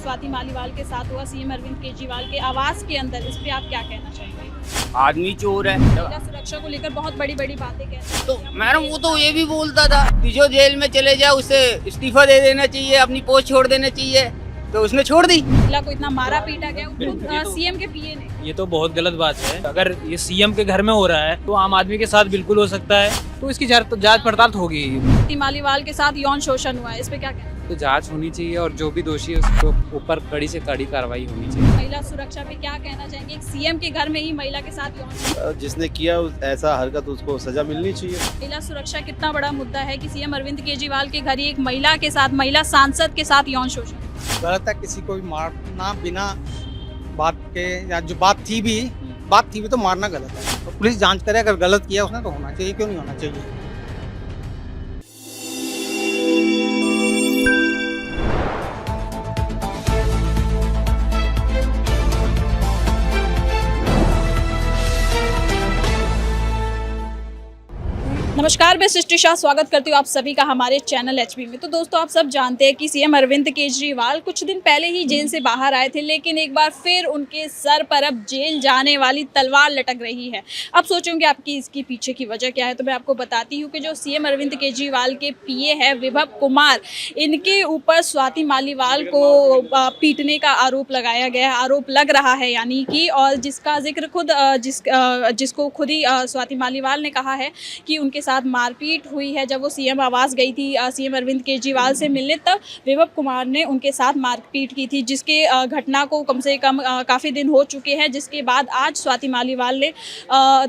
स्वाति मालीवाल के साथ हुआ सीएम अरविंद केजरीवाल के आवास के अंदर, इस पे आप क्या कहना चाहेंगे? आदमी चोर है। महिला सुरक्षा को लेकर बहुत बड़ी बड़ी बातें कहते हैं। तो मैडम वो तो ये भी बोलता था कि जो जेल में चले जाए उसे इस्तीफा दे देना चाहिए, अपनी पोस्ट छोड़ देना चाहिए, तो उसने छोड़ दी। महिला को इतना मारा पीटा गया, सीएम के पीए ने। ये तो बहुत गलत बात है। अगर ये सीएम के घर में हो रहा है तो आम आदमी के साथ बिल्कुल हो सकता है, तो इसकी जांच पड़ताल होगी। स्वाति मालीवाल के साथ यौन शोषण हुआ है, इस पे क्या कहना है? तो जांच होनी चाहिए और जो भी दोषी है उसको ऊपर कड़ी से कड़ी कार्रवाई होनी चाहिए। महिला सुरक्षा पे क्या कहना चाहेंगे? एक सीएम के घर में ही महिला के साथ यौन, जिसने किया ऐसा हरकत उसको सजा मिलनी चाहिए। महिला सुरक्षा कितना बड़ा मुद्दा है कि सीएम अरविंद केजरीवाल के घर ही एक महिला के साथ, महिला सांसद के साथ यौन शोषण। गलत है किसी को भी मारना बिना बात के, या जो बात थी भी तो मारना गलत है। तो पुलिस जांच करे, अगर गलत किया उसने तो होना चाहिए, क्यों नहीं होना चाहिए। नमस्कार, मैं सृष्टि शाह स्वागत करती हूँ आप सभी का हमारे चैनल एचपी में। तो दोस्तों, आप सब जानते हैं कि सीएम अरविंद केजरीवाल कुछ दिन पहले ही जेल से बाहर आए थे, लेकिन एक बार फिर उनके सर पर अब जेल जाने वाली तलवार लटक रही है। अब सोचेंगे आपकी इसकी पीछे की वजह क्या है, तो मैं आपको बताती हूँ कि जो सीएम अरविंद केजरीवाल के पीए है विभव कुमार, इनके ऊपर स्वाति मालीवाल को पीटने का आरोप लगाया गया, आरोप लग रहा है यानी कि, और जिसका जिक्र खुद जिसको खुद ही स्वाति मालीवाल ने कहा है कि उनके साथ मारपीट हुई है। जब वो सीएम आवास गई थी सीएम अरविंद केजरीवाल से मिलने, तब विभव कुमार ने उनके साथ मारपीट की थी, जिसके घटना को कम से कम काफ़ी दिन हो चुके हैं। जिसके बाद आज स्वाति मालीवाल ने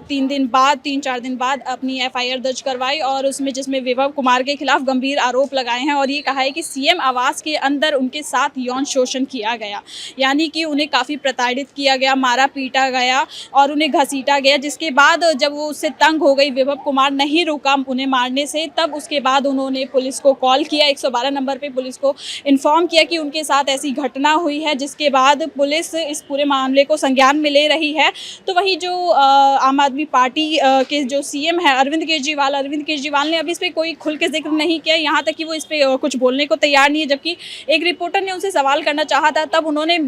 3-4 दिन बाद अपनी एफआईआर दर्ज करवाई, और जिसमें विभव कुमार के खिलाफ गंभीर आरोप लगाए हैं, और ये कहा है कि सीएम आवास के अंदर उनके साथ यौन शोषण किया गया, यानी कि उन्हें काफ़ी प्रताड़ित किया गया, मारा पीटा गया और उन्हें घसीटा गया। जिसके बाद जब वो उससे तंग हो गई, विभव कुमार नहीं रुका उन्हें मारने से, तब उसके बाद उन्होंने पुलिस को कॉल किया, 112 नंबर पे पुलिस को इन्फॉर्म किया कि उनके साथ ऐसी घटना हुई है। जिसके बाद पुलिस इस पूरे मामले को संज्ञान में ले रही है। तो वही जो आम आदमी पार्टी के जो सीएम है अरविंद केजरीवाल ने अभी इस पर कोई खुल के जिक्र नहीं किया, यहाँ तक कि वो इस पर कुछ बोलने को तैयार नहीं है। जबकि एक रिपोर्टर ने उनसे सवाल करना चाहा था, तब उन्होंने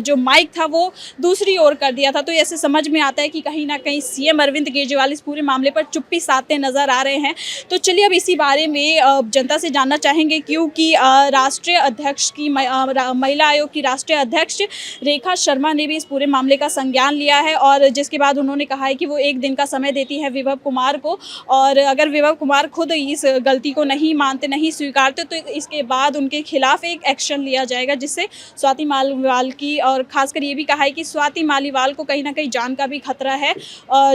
जो माइक था वो दूसरी ओर कर दिया था। तो ऐसे समझ में आता है कि कहीं ना कहीं सीएम अरविंद केजरीवाल इस पूरे मामले पर चुप्पी साधते नजर आ रहे हैं। तो चलिए अब इसी बारे में जनता से जानना चाहेंगे, क्योंकि राष्ट्रीय अध्यक्ष की महिला आयोग की राष्ट्रीय अध्यक्ष रेखा शर्मा ने भी इस पूरे मामले का संज्ञान लिया है, और जिसके बाद उन्होंने कहा है कि वो 1 दिन का समय देती है विभव कुमार को, और अगर विभव कुमार खुद इस गलती को नहीं मानते, नहीं स्वीकारते, तो इसके बाद उनके खिलाफ एक एक्शन लिया जाएगा, जिससे स्वाति मालीवाल की, और खासकर ये भी कहा है कि स्वाति मालीवाल को कहीं ना कहीं जान का भी खतरा है।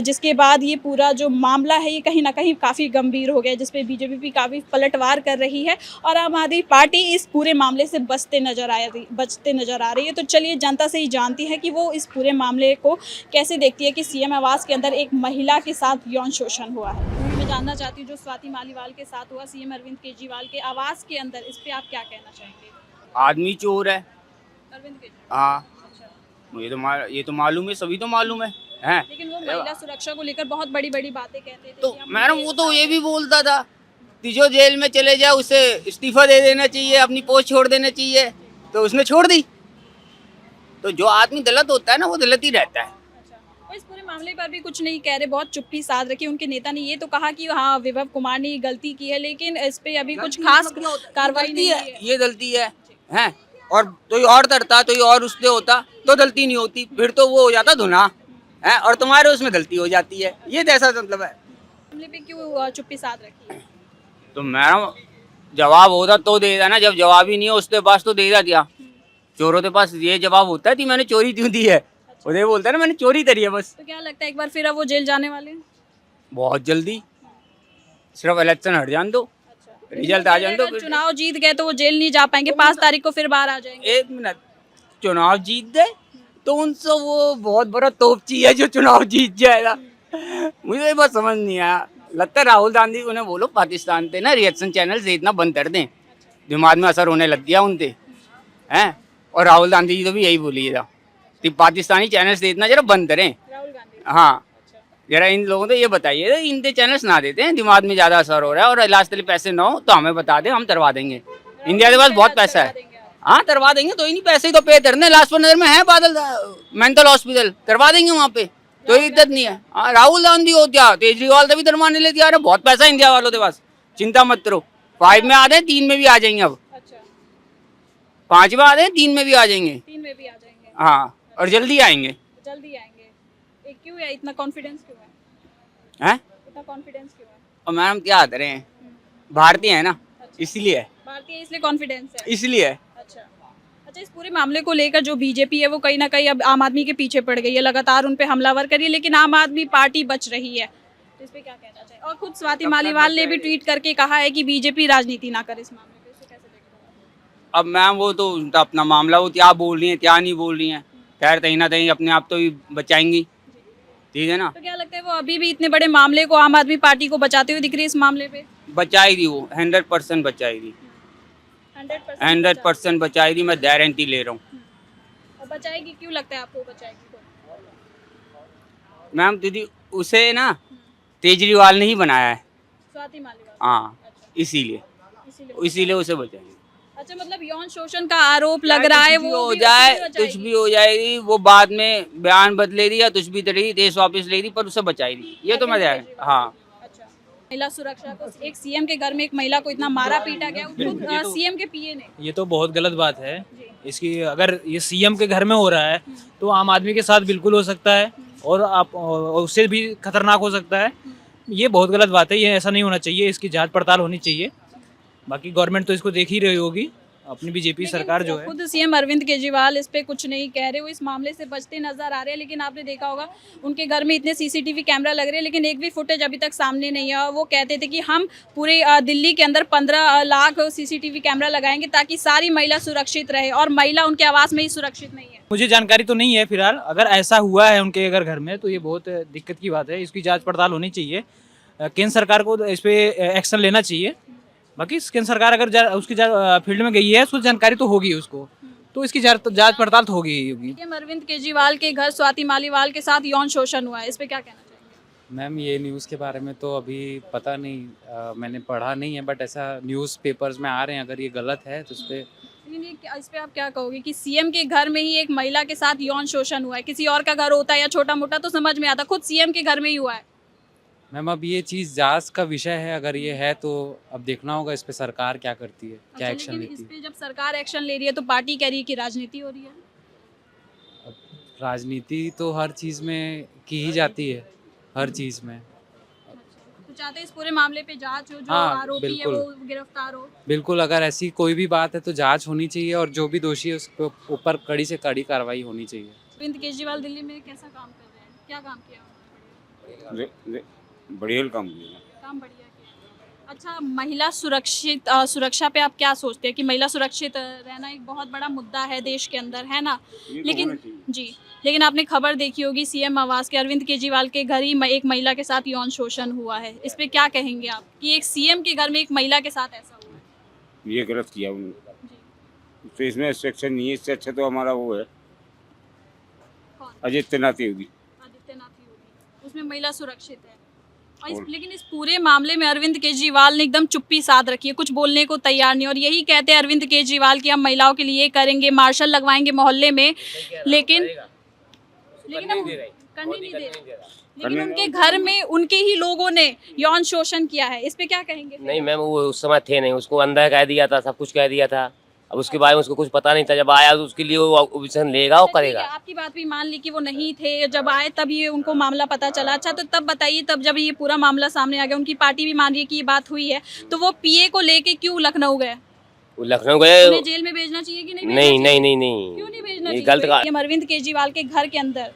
जिसके बाद ये पूरा जो मामला है ये कहीं ना कहीं काफ़ी गंभीर हो गया, जिसपे बीजेपी भी काफ़ी पलटवार कर रही है, और आम आदमी पार्टी इस पूरे मामले से बचते नजर आ रही है। तो चलिए जनता से ही जानती है कि वो इस पूरे मामले को कैसे देखती है कि सीएम आवास के अंदर एक महिला के साथ यौन शोषण हुआ है। मैं जानना चाहती हूँ जो स्वाति मालीवाल के साथ हुआ सीएम अरविंद केजरीवाल के आवास के अंदर, इस पे आप क्या कहना चाहेंगे? आदमी चोर है। अरविंद केजरीवाल, हाँ, ये तो मालूम है, सभी तो मालूम है। लेकिन वो महिला सुरक्षा को लेकर बहुत बड़ी बड़ी बातें कहते थे। तो मैडम वो तो ये भी बोलता था कि जो जेल में चले जाए उसे इस्तीफा दे देना चाहिए, अपनी पोस्ट छोड़ देना चाहिए, तो उसने छोड़ दी। तो जो आदमी गलत होता है ना, वो गलत ही रहता है। इस पूरे मामले पर भी कुछ नहीं कह रहे, बहुत चुप्पी साध रखी। उनके नेता ने ये तो कहा कि हाँ विभव कुमार ने गलती की है, लेकिन इस पे अभी कुछ खास कार्रवाई नहीं है। ये गलती है, हैं? और कोई और करता, कोई और उससे होता तो गलती नहीं होती, फिर तो वो हो जाता धुना है, और तुम्हारे उसमें गलती हो जाती है। ये जैसा मतलब है। मामले पे क्यों चुप्पी साध रखी है? तो मैडम जवाब होता तो दे देना, जब जवाब ही नहीं है उसके पास तो दे दिया। चोरों के पास ये जवाब होता है कि मैंने चोरी क्यों दी है, उन्हें बोलता है ना मैंने चोरी करी है बस। तो क्या लगता है एक बार फिर अब वो जेल जाने वाले हैं? बहुत जल्दी, सिर्फ इलेक्शन हट जान दो, रिजल्ट आ जान दो। चुनाव जीत गए तो वो जेल नहीं जा पाएंगे, 5 तारीख को फिर बाहर आ जाएंगे। 1 मिनट, चुनाव जीत गए तो उनसे वो बहुत बड़ा तोपची है जो चुनाव जीत जाएगा। मुझे बस समझ नहीं आया। लगता है राहुल गांधी उन्हें बोलो पाकिस्तान पे ना रिएक्शन चैनल से इतना बंद कर दें, दिमाग में असर होने लग गया उनके, हैं? और राहुल गांधी जी तो भी यही बोलिए था कि पाकिस्तानी चैनल से इतना जरा बंद करें। राहुल गांधी, हाँ, जरा इन लोगों को ये बताइए, इनके चैनल्स ना देते हैं, दिमाग में ज़्यादा असर हो रहा है, और इलाज के लिए पैसे ना हो तो हमें बता दें, हम करवा देंगे। इंडिया के पास बहुत पैसा है। हाँ करवा देंगे, तो ही नहीं, पैसे ही तो पे करने। लाजपत नगर में है बादल मेंटल हॉस्पिटल, करवा देंगे वहाँ पे, तो ही इज्जत नहीं है। हाँ राहुल गांधी हो क्या, केजरीवाल तभी करवाने ले दिया, बहुत पैसा है इंडिया वालों के पास, चिंता मत करो। 5 में आ रहे हैं, 3 में भी आ जाएंगे, अब अच्छा 5 में आ रहे हैं, 3 में भी आ जाएंगे। 3 में भी आ जाएंगे, हाँ और जल्दी आएंगे। जल्दी आएंगे। क्यों है इतना कॉन्फिडेंस, क्यों है हैं इतना कॉन्फिडेंस, क्यों है? और मैडम क्या करें, भारतीय है ना, इसलिए भारतीय इसलिए कॉन्फिडेंस है। इसलिए। अच्छा अच्छा, इस पूरे मामले को लेकर जो बीजेपी है वो कहीं ना कहीं अब आम आदमी के पीछे पड़ गई है, लगातार उन पे हमलावर करी है, लेकिन आम आदमी पार्टी बच रही है, तो इस पे क्या कहना चाहिए? और खुद स्वाति मालीवाल ने भी ट्वीट करके कहा है कि बीजेपी राजनीति ना करे इस मामले पे, इसे कैसे देखते हो? अब मैम वो तो उनका अपना मामला, वो क्या बोल रही है क्या नहीं बोल रही है, खैर कहीं ना कहीं अपने आप तो ही बचाएंगी, ठीक है ना। तो क्या लगता है वो अभी भी इतने बड़े मामले को आम आदमी पार्टी को बचाते हुए दिख रही है इस मामले पे? बचाएगी वो, 100% बचाएगी, 100% बचाएगी, मैं गारंटी ले रहा हूँ। और बचाएगी, क्यों लगता है आपको बचाएगी को? मैम दीदी उसे ना केजरीवाल ने ही बनाया है, स्वाति मालीवाल। हाँ अच्छा, इसीलिए इसीलिए उसे बचाएंगे। अच्छा, मतलब यौन शोषण का आरोप लग रहा है, कुछ भी वो हो भी जाए, उसे भी कुछ बचाएगी? भी हो जाएगी, वो बाद में बयान बदलेगी या कुछ भी करेगी, देश वापस लेगी, पर उसे बचाएगी, ये तो मैं हाँ। अच्छा, महिला सुरक्षा को, एक सीएम के घर में एक महिला को इतना मारा पीटा गया, खुद सीएम के पीए ने। ये तो बहुत गलत बात है। जी। इसकी अगर ये सीएम के घर में हो रहा है तो आम आदमी के साथ बिल्कुल हो सकता है, और आप और उससे भी खतरनाक हो सकता है। ये बहुत गलत बात है, ये ऐसा नहीं होना चाहिए, इसकी जांच पड़ताल होनी चाहिए। बाकी गवर्नमेंट तो इसको देख ही रही होगी, अपनी बीजेपी सरकार जो है। खुद सीएम अरविंद केजरीवाल इस पे कुछ नहीं कह रहे, वो इस मामले से बचते नजर आ रहे हैं, लेकिन आपने देखा होगा उनके घर में इतने सीसीटीवी कैमरा लग रहे हैं, लेकिन एक भी फुटेज अभी तक सामने नहीं है। वो कहते थे कि हम पूरे दिल्ली के अंदर 15 लाख सीसीटीवी कैमरा लगाएंगे ताकि सारी महिला सुरक्षित रहे, और महिला उनके आवास में ही सुरक्षित नहीं है। मुझे जानकारी तो नहीं है फिलहाल, अगर ऐसा हुआ है उनके अगर घर में तो ये बहुत दिक्कत की बात है, इसकी जांच पड़ताल होनी चाहिए। केंद्र सरकार को इस पे एक्शन लेना चाहिए। बाकी केंद्र सरकार अगर उसकी फील्ड में गई है, उसको जानकारी तो होगी उसको, तो इसकी जांच पड़ताल तो होगी ही होगी। सीएम अरविंद केजरीवाल के घर स्वाति मालीवाल के साथ यौन शोषण हुआ है, इस पे क्या कहना चाहिए? मैम ये न्यूज़ के बारे में तो अभी पता नहीं, मैंने पढ़ा नहीं है, बट ऐसा न्यूज़ पेपर्स में आ रहे हैं। अगर ये गलत है तो उस पर लेकिन इस पे आप क्या कहोगे कि सीएम के घर में ही एक महिला के साथ यौन शोषण हुआ है? किसी और का घर होता है या छोटा मोटा तो समझ में आता, खुद सीएम के घर में ही हुआ है। मैम अब ये चीज़ जांच का विषय है, अगर ये है तो अब देखना होगा इस पे सरकार क्या करती है, क्या अच्छा, एक्शन लेकिन लेती इस है। पे जब सरकार एक्शन ले रही है तो पार्टी कह रही है कि राजनीति हो रही है। अब राजनीति तो हर चीज़ में की ही जाती है, हर चीज़ में। तो चाहते हैं इस पूरे मामले पे जांच हो, जो हाँ, आरोपी है बिल्कुल। वो गिरफ्तार हो। बिल्कुल, अगर ऐसी कोई भी बात है तो जांच होनी चाहिए, और जो भी दोषी है उसके ऊपर कड़ी से कड़ी कार्रवाई होनी चाहिए। अरविंद केजरीवाल दिल्ली में कैसा काम कर रहे हैं, क्या काम किया उन्होंने? बढ़िया काम किया। काम बढ़िया किया। अच्छा, महिला सुरक्षा पे आप क्या सोचते हैं कि महिला सुरक्षित रहना एक बहुत बड़ा मुद्दा है देश के अंदर, है ना? लेकिन जी, लेकिन आपने खबर देखी होगी सीएम आवास के अरविंद केजरीवाल के घर ही एक महिला के साथ यौन शोषण हुआ है। इस पे क्या कहेंगे आप कि एक सीएम के घर में एक महिला के साथ ऐसा हुआ है? ये गलत किया उन्होंने, जी, तो इसमें सेक्शन नहीं है। इससे अच्छा तो हमारा वो है कौन? आदित्यनाथ योगी। आदित्यनाथ योगी, उसमें महिला सुरक्षित है। और लेकिन इस पूरे मामले में अरविंद केजरीवाल ने एकदम चुप्पी साध रखी है, कुछ बोलने को तैयार नहीं, और यही कहते हैं अरविंद केजरीवाल कि हम महिलाओं के लिए करेंगे, मार्शल लगवाएंगे मोहल्ले में, लेकिन हम करने नहीं दे रहे। लेकिन उनके घर में उनके ही लोगों ने यौन शोषण किया है, इस पे क्या कहेंगे? नहीं मैम, वो उस समय थे नहीं, उसको अंदर कह दिया था, सब कुछ कह दिया था। अब उसके बारे में उसको कुछ पता नहीं था, जब आया तो उसके लिए वो ऑप्शन लेगा, वो अच्छा, ठीक करेगा। है, आपकी बात भी मान ली कि वो नहीं थे, जब आए तब ये उनको मामला पता चला। अच्छा, तो तब बताइए, तब जब ये पूरा मामला सामने आ गया, उनकी पार्टी भी मान रही है कि ये बात हुई है, तो वो पीए को लेके क्यों लखनऊ गए? वो लखनऊ गए। उन्हें जेल में भेजना चाहिए कि नहीं? नहीं नहीं नहीं नहीं, क्यों नहीं भेजना ये चाहिए? गलत का। सीएम अरविंद केजरीवाल के घर के अंदर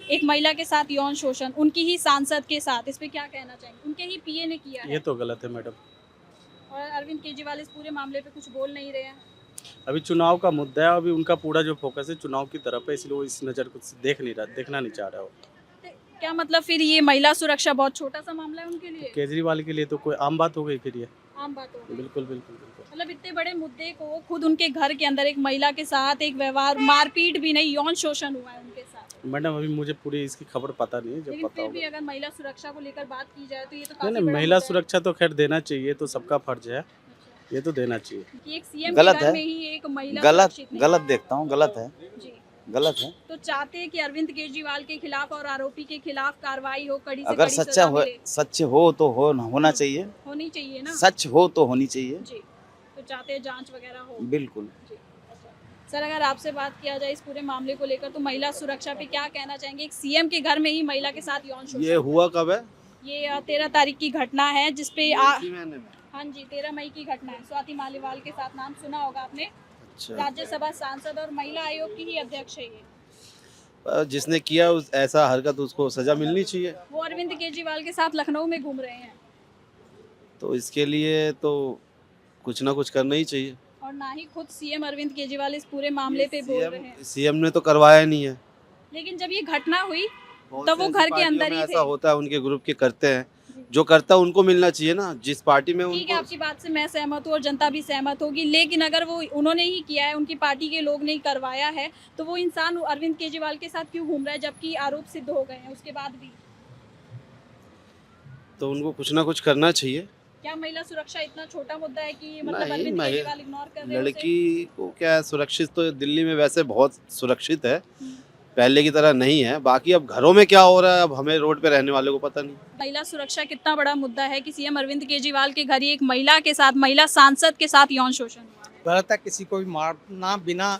एक महिला के साथ यौन शोषण, उनकी ही सांसद के साथ, इस पे क्या कहना चाहेंगे? उनके ही पीए ने किया है, ये तो गलत है मैडम। और अरविंद केजरीवाल इस पूरे मामले पे कुछ बोल नहीं रहे हैं। अभी चुनाव का मुद्दा है, अभी उनका पूरा जो फोकस है चुनाव की तरफ है, इसलिए वो इस नज़र को देखना नहीं चाह रहा हो। तो क्या मतलब फिर ये महिला सुरक्षा बहुत छोटा सा मामला है उनके लिए? केजरीवाल के लिए तो कोई आम बात हो गई फिर ये। आम बात हो गई। बिल्कुल बिल्कुल बिल्कुल। मतलब इतने बड़े मुद्दे को खुद उनके घर के अंदर एक महिला के साथ एक व्यवहार, मारपीट भी नहीं, यौन शोषण हुआ है उनके साथ। मैडम अभी मुझे पूरी इसकी खबर पता नहीं है, जब लेकिन पता फिर होगा। भी अगर महिला सुरक्षा को लेकर बात की जाए तो ये तो नहीं काफी नहीं, बड़ा महिला मुद्दा है। सुरक्षा तो खैर देना चाहिए, तो सबका फर्ज है। ये तो देना चाहिए। कि एक सीएम गलत के घर है। में ही एक महिला गलत सुरक्षित नहीं गलत है। देखता हूँ, गलत है, जी। गलत है। तो चाहते हैं कि अरविंद केजरीवाल के खिलाफ और आरोपी के खिलाफ कार्रवाई हो, कड़ी से अगर कड़ी सच्चा सजा हो, मिले। सच हो तो होना चाहिए, होनी चाहिए ना। सच हो तो होनी चाहिए, जी। तो चाहते हैं जांच वगैरह हो। बिल्कुल। जी। सर, अगर आपसे बात किया जाए इस पूरे मामले को लेकर तो महिला सुरक्षा पे क्या कहना चाहेंगे? एक सीएम के घर में ही महिला के साथ यौन शोषण ये हुआ कब है? ये 13 तारीख की घटना है जिसपे हाँ जी 13 मई की घटना है। स्वाति मालीवाल के साथ, नाम सुना होगा आपने। अच्छा, राज्यसभा सांसद और महिला आयोग की ही अध्यक्ष है ये। जिसने किया ऐसा हरकत उसको सजा मिलनी चाहिए। वो अरविंद केजरीवाल के साथ लखनऊ में घूम रहे हैं तो इसके लिए तो कुछ ना कुछ करना ही चाहिए। और ना ही खुद सीएम अरविंद केजरीवाल इस पूरे मामले पे बोल रहे हैं। सीएम ने तो करवाया नहीं है। लेकिन जब ये घटना हुई बहुत तब वो सी घर के पार्टियों अंदर में ही ऐसा थे। होता है, उनके ग्रुप के करते हैं, जो करता है उनको मिलना चाहिए ना, जिस पार्टी में ठीक है, उनको। आपकी बात से मैं सहमत हूँ और जनता भी सहमत होगी, लेकिन अगर वो उन्होंने ही किया है, उनकी पार्टी के लोग ने ही करवाया है, तो वो इंसान अरविंद केजरीवाल के साथ क्यों घूम रहा है जबकि आरोप सिद्ध हो गए हैं उसके बाद भी? तो उनको कुछ ना कुछ करना चाहिए। क्या महिला सुरक्षा इतना छोटा मुद्दा है कि मतलब नहीं, अरविंद नहीं, केजरीवाल इग्नोर कर रहे हैं उसे? लड़की को क्या है, सुरक्षित तो दिल्ली में वैसे बहुत सुरक्षित है, पहले की तरह नहीं है। बाकी अब घरों में क्या हो रहा है, अब हमें रोड पे रहने वाले को पता नहीं। महिला सुरक्षा कितना बड़ा मुद्दा है कि सीएम अरविंद केजरीवाल के घर ही एक महिला के साथ, महिला सांसद के साथ यौन शोषण हुआ है। गलत है, किसी को भी मारना बिना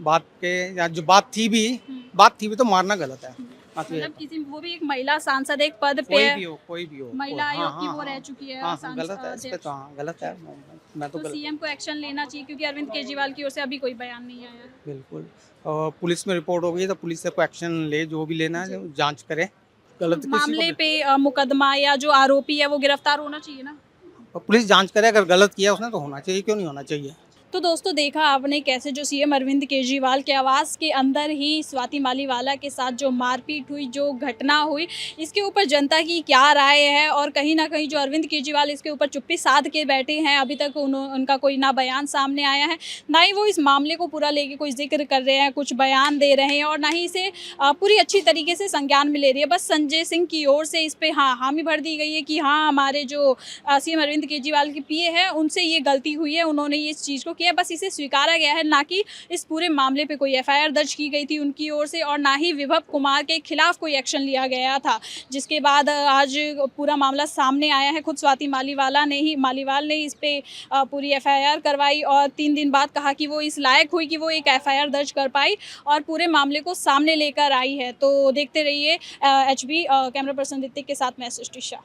बात के, या जो बात थी भी तो मारना गलत है। बात ये है। मतलब किसी वो भी एक महिला सांसद एक पद पे कोई है, भी हो महिला हाँ, आयोग की हाँ, वो हाँ, रह चुकी है हाँ, सांसद गलत है, इस पे अध्यक्ष। तो हाँ गलत है। मैं तो तो गलत, सीएम को एक्शन लेना चाहिए क्योंकि अरविंद केजरीवाल की ओर से अभी कोई बयान नहीं आया। बिल्कुल। और पुलिस में रिपोर्ट हो गई तो पुलिस से कोई एक्शन ले, जो भी लेना है जांच करे। गलत किसी को मामले पे मुकदमा या जो आरोपी है वो गिरफ्तार होना चाहिए ना। पुलिस जांच करे, अगर गलत किया उसने तो होना चाहिए, क्यों नहीं होना चाहिए। तो दोस्तों देखा आपने कैसे जो सीएम अरविंद केजरीवाल के आवास के अंदर ही स्वाति मालीवाला के साथ जो मारपीट हुई, जो घटना हुई, इसके ऊपर जनता की क्या राय है और कहीं ना कहीं जो अरविंद केजरीवाल इसके ऊपर चुप्पी साध के बैठे हैं। अभी तक उनका कोई ना बयान सामने आया है, ना ही वो इस मामले को पूरा लेके कोई जिक्र कर रहे हैं, कुछ बयान दे रहे हैं और ना ही इसे पूरी अच्छी तरीके से संज्ञान में ले रही है। बस संजय सिंह की ओर से इस पर हामी भर दी गई है कि हाँ हमारे जो सीएम अरविंद केजरीवाल के पीए हैं उनसे ये गलती हुई है, उन्होंने इस चीज़ को किया, बस इसे स्वीकारा गया है, ना कि इस पूरे मामले पे कोई एफआईआर दर्ज की गई थी उनकी ओर से और ना ही विभव कुमार के खिलाफ कोई एक्शन लिया गया था। जिसके बाद आज पूरा मामला सामने आया है। खुद स्वाति मालीवाल ने इस पे पूरी एफआईआर करवाई और 3 दिन बाद कहा कि वो इस लायक हुई कि वो एक एफआईआर दर्ज कर पाई और पूरे मामले को सामने लेकर आई है। तो देखते रहिए HB कैमरा पर्सन ऋतिक के साथ मैं सृष्टि शाह।